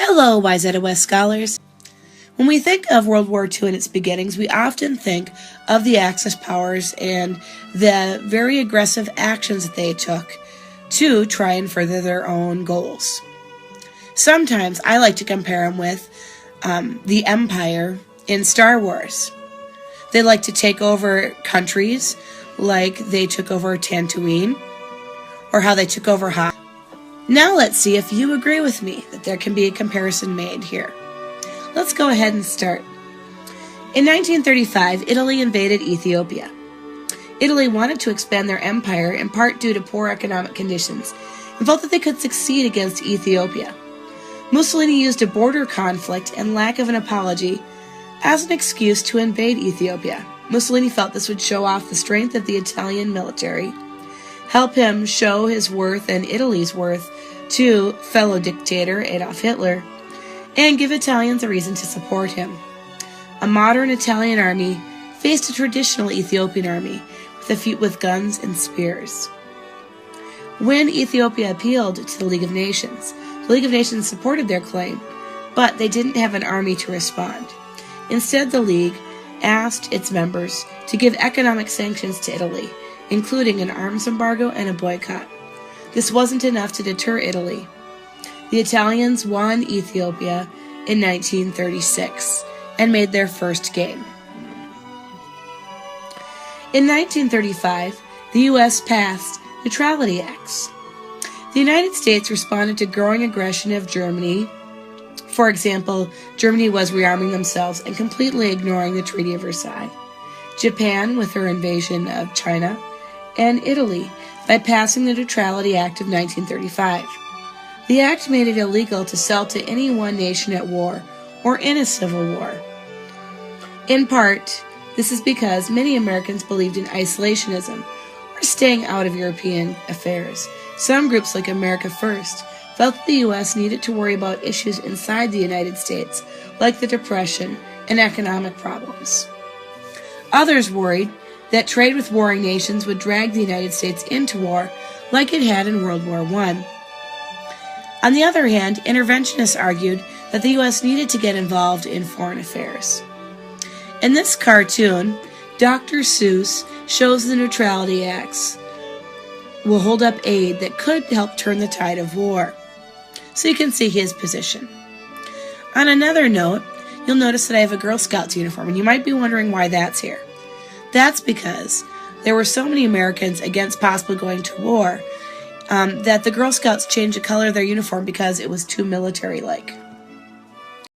Hello, WWII scholars. When we think of World War II and its beginnings, we often think of the Axis powers and the very aggressive actions that they took to try and further their own goals. Sometimes I like to compare them with the Empire in Star Wars. They like to take over countries like they took over Tatooine or how they took over Hoth. Now let's see if you agree with me that there can be a comparison made here. Let's go ahead and start. In 1935, Italy invaded Ethiopia. Italy wanted to expand their empire in part due to poor economic conditions and felt that they could succeed against Ethiopia. Mussolini used a border conflict and lack of an apology as an excuse to invade Ethiopia. Mussolini felt this would show off the strength of the Italian military, help him show his worth and Italy's worth to fellow dictator Adolf Hitler, and give Italians a reason to support him. A modern Italian army faced a traditional Ethiopian army with guns and spears. When Ethiopia appealed to the League of Nations, the League of Nations supported their claim, but they didn't have an army to respond. Instead, the League asked its members to give economic sanctions to Italy, including an arms embargo and a boycott. This wasn't enough to deter Italy. The Italians won Ethiopia in 1936 and made their first game. In 1935, the U.S. passed neutrality acts. The United States responded to growing aggression of Germany. For example, Germany was rearming themselves and completely ignoring the Treaty of Versailles. Japan with her invasion of China, and Italy by passing the Neutrality Act of 1935. The act made it illegal to sell to any one nation at war or in a civil war. In part, this is because many Americans believed in isolationism or staying out of European affairs. Some groups like America First felt that the U.S. needed to worry about issues inside the United States, like the Depression and economic problems. Others worried that trade with warring nations would drag the United States into war like it had in World War I. On the other hand, interventionists argued that the U.S. needed to get involved in foreign affairs. In this cartoon, Dr. Seuss shows the neutrality acts will hold up aid that could help turn the tide of war. So you can see his position. On another note, you'll notice that I have a Girl Scouts uniform, and you might be wondering why that's here. That's because there were so many Americans against possibly going to war that the Girl Scouts changed the color of their uniform because it was too military-like.